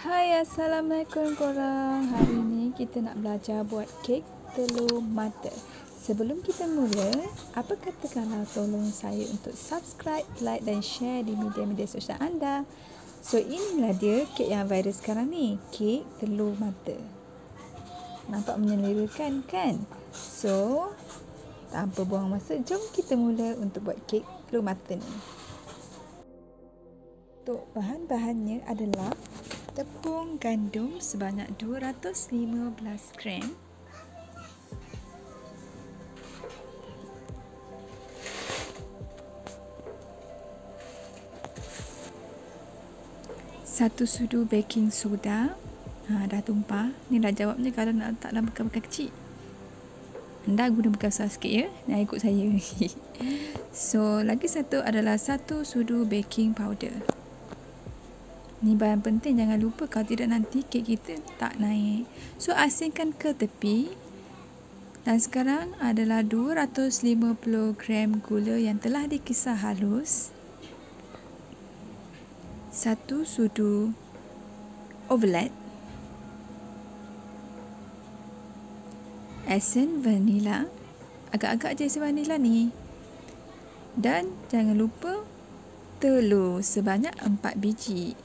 Hai, Assalamualaikum korang. Hari ni kita nak belajar buat kek telur mata. Sebelum kita mula, apa kata kalau tolong saya untuk subscribe, like dan share di media-media sosial anda. So, inilah dia kek yang viral sekarang ni, kek telur mata. Nampak menyeluruhkan kan? So, tanpa buang masa, jom kita mula untuk buat kek telur mata ni. Untuk bahan-bahannya adalah tepung gandum sebanyak 215 gram, satu sudu baking soda. Dah tumpah. Ni dah jawabnya kalau nak letak dalam bekal-bekal kecil. Anda guna bekal besar sikit ya. Nak ikut saya. So, lagi satu adalah satu sudu baking powder. Ni bahan penting, jangan lupa, kalau tidak nanti kek kita tak naik. So, asingkan ke tepi. Dan sekarang adalah 250 gram gula yang telah dikisar halus. Satu sudu ovelat. Esen vanila. Agak-agak je esen vanila ni. Dan jangan lupa telur sebanyak 4 biji.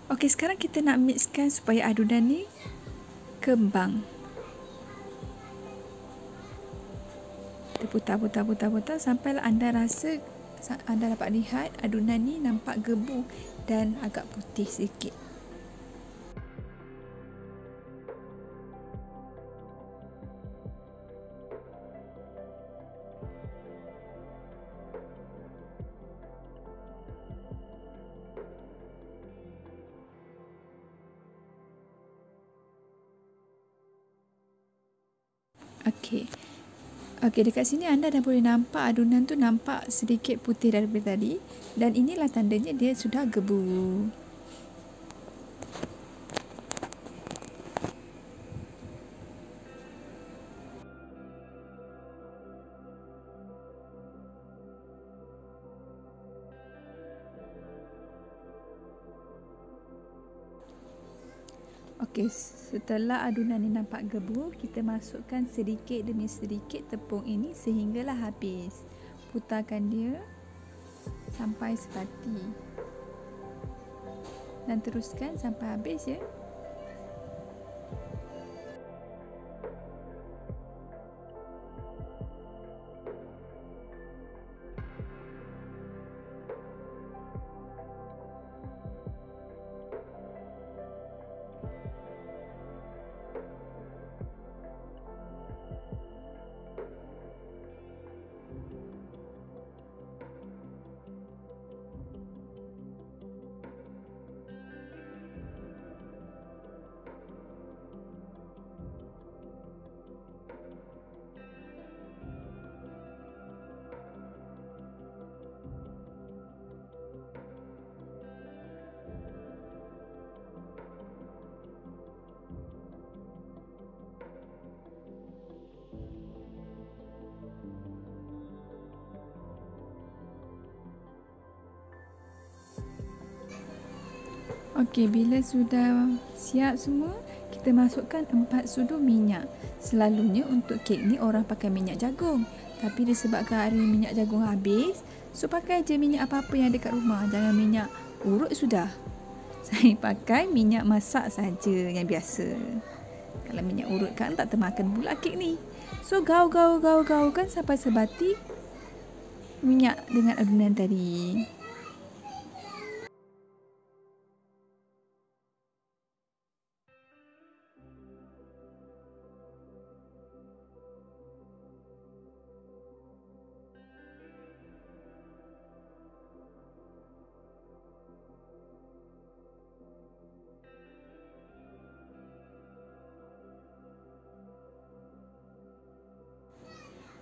Okey, sekarang kita nak mixkan supaya adunan ni kembang. Kita putar sampailah anda rasa, anda dapat lihat adunan ni nampak gebu dan agak putih sikit. Okey, dekat sini anda dah boleh nampak adunan tu nampak sedikit putih daripada tadi, dan inilah tandanya dia sudah gebu. Okey, setelah adunan ni nampak gebu, kita masukkan sedikit demi sedikit tepung ini sehinggalah habis. Putarkan dia sampai sepati. Dan teruskan sampai habis ya. Okey, bila sudah siap semua, kita masukkan 4 sudu minyak. Selalunya untuk kek ni orang pakai minyak jagung. Tapi disebabkan hari minyak jagung habis, so pakai je minyak apa-apa yang ada kat rumah. Jangan minyak urut sudah. Saya pakai minyak masak saja yang biasa. Kalau minyak urut kan tak termakan pula kek ni. So gaul-gaul-gaul-gaulkan sampai sebati minyak dengan adunan tadi.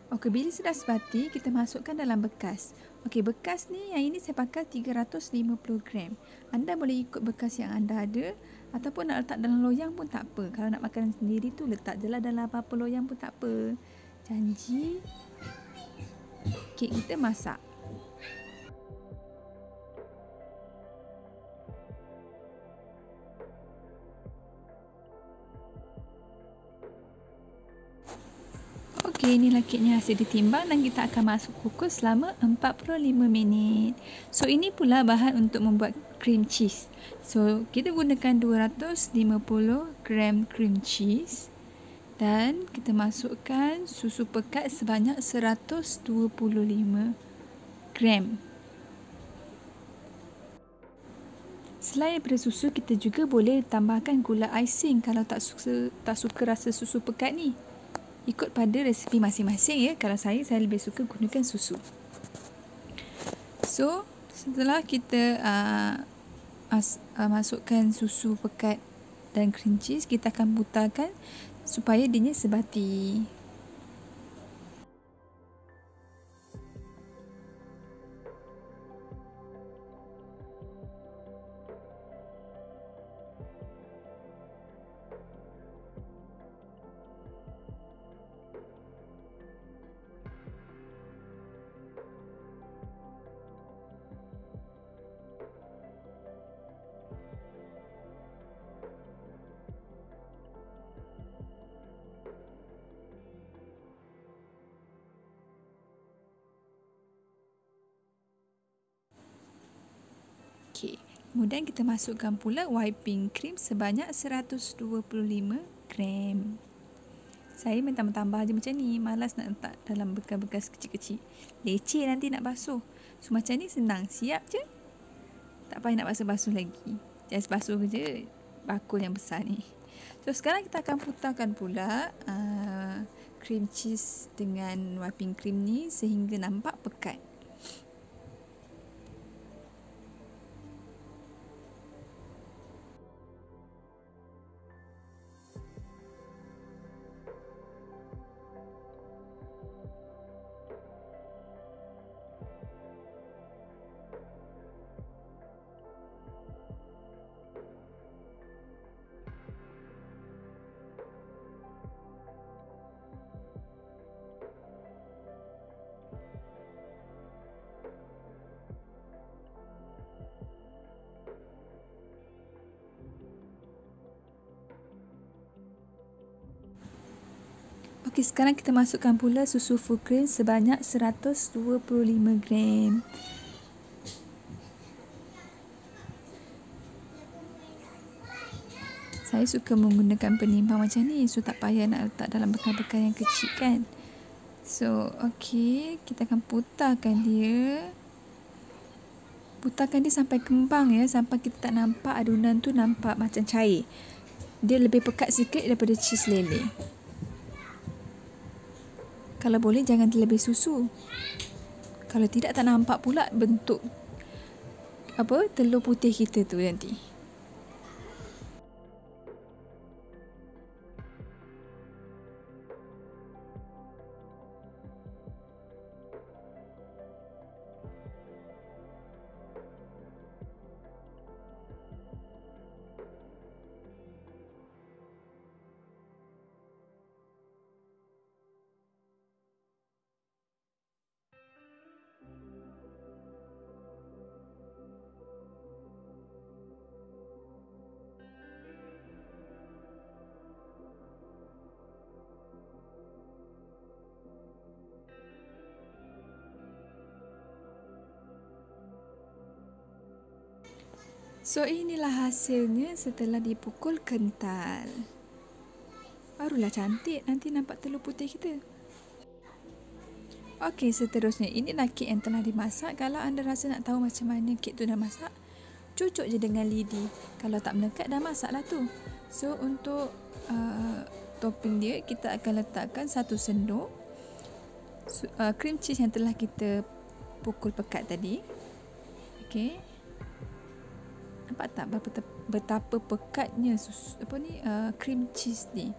Okey, bila sudah sebati, kita masukkan dalam bekas. Okey, bekas ni yang ini saya pakai 350 gram. Anda boleh ikut bekas yang anda ada ataupun nak letak dalam loyang pun tak apa. Kalau nak makan sendiri tu letak je lah dalam apa-apa loyang pun tak apa. Janji kek kita masak. Okey, inilah keknya hasil ditimbang dan kita akan masuk kukus selama 45 minit. So, ini pula bahan untuk membuat cream cheese. So, kita gunakan 250 gram cream cheese dan kita masukkan susu pekat sebanyak 125 gram. Selain daripada susu, kita juga boleh tambahkan gula icing kalau tak suka rasa susu pekat ni. Ikut pada resipi masing-masing ya. Kalau saya lebih suka gunakan susu. So, setelah kita masukkan susu pekat dan cream cheese, kita akan putarkan supaya dia sebati. Okey. Kemudian kita masukkan pula whipping cream sebanyak 125 gram. Saya minta tambah je macam ni. Malas nak letak dalam bekas-bekas kecil-kecil. Leceh nanti nak basuh. So macam ni senang. Siap je. Tak payah nak basuh-basuh lagi. Just basuh je bakul yang besar ni. So sekarang kita akan putarkan pula cream cheese dengan whipping cream ni sehingga nampak pekat. Okey, sekarang kita masukkan pula susu full cream sebanyak 125 gram. Saya suka menggunakan penimbang macam ni, so tak payah nak letak dalam bekal-bekal yang kecil kan. So, okey, kita akan putarkan dia. Putarkan dia sampai kembang ya, sampai kita tak nampak adunan tu nampak macam cair. Dia lebih pekat sikit daripada cheese lele. Kalau boleh jangan terlebih susu. Kalau tidak tak nampak pula bentuk telur putih kita tu nanti. So, inilah hasilnya setelah dipukul kental. Barulah cantik nanti nampak telur putih kita. Okey, seterusnya inilah kek yang telah dimasak. Kalau anda rasa nak tahu macam mana kek tu dah masak, cucuk je dengan lidi. Kalau tak melekat dah masak lah tu. So, untuk topping dia, kita akan letakkan 1 sendok cream cheese yang telah kita pukul pekat tadi. Okey. Nampak tak betapa pekatnya cream cheese ni.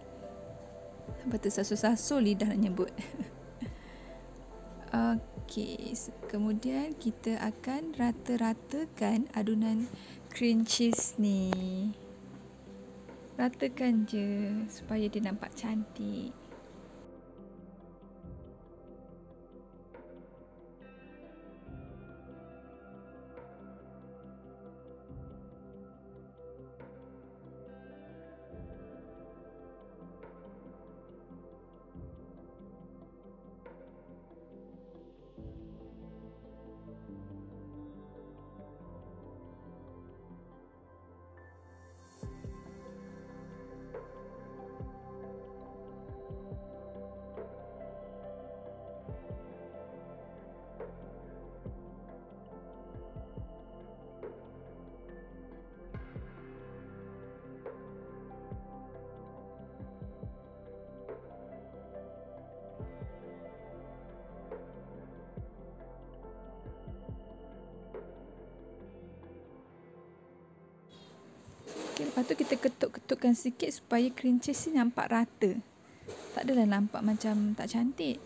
Sampai tersasul-sasul lidah nak nyebut. Okey, kemudian kita akan rata-ratakan adunan cream cheese ni. Ratakan je supaya dia nampak cantik. lepas tu kita ketuk-ketukkan sikit supaya cream cheese ni nampak rata. Tak adalah nampak macam tak cantik.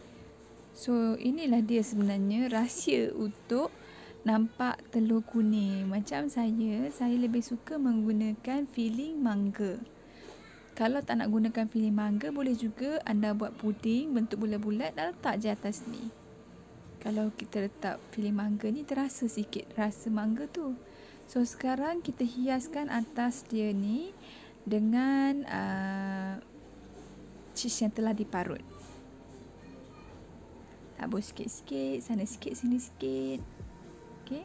So inilah dia sebenarnya rahsia untuk nampak telur kuning. Macam saya lebih suka menggunakan filling mangga. Kalau tak nak gunakan filling mangga, boleh juga anda buat puding bentuk bulat-bulat dan letak je atas ni. Kalau kita letak filling mangga ni, terasa sikit rasa mangga tu. So sekarang kita hiaskan atas dia ni dengan cheese yang telah diparut. Tabur sikit-sikit, sana sikit, sini sikit. Okey.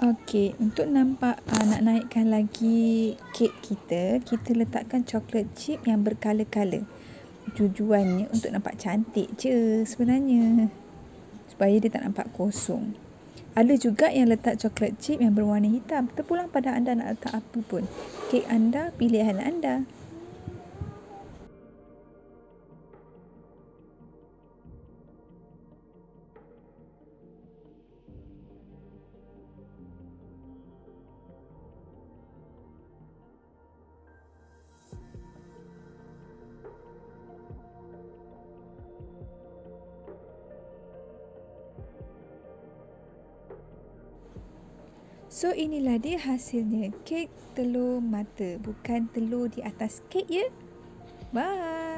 Okey, untuk nampak nak naikkan lagi kek kita, kita letakkan coklat chip yang berkala-kala. Tujuannya untuk nampak cantik je sebenarnya. Supaya dia tak nampak kosong. Ada juga yang letak coklat chip yang berwarna hitam. Terpulang pada anda nak letak apa pun. Kek anda, pilihan anda. So inilah dia hasilnya, kek telur mata, bukan telur di atas kek ya. Bye.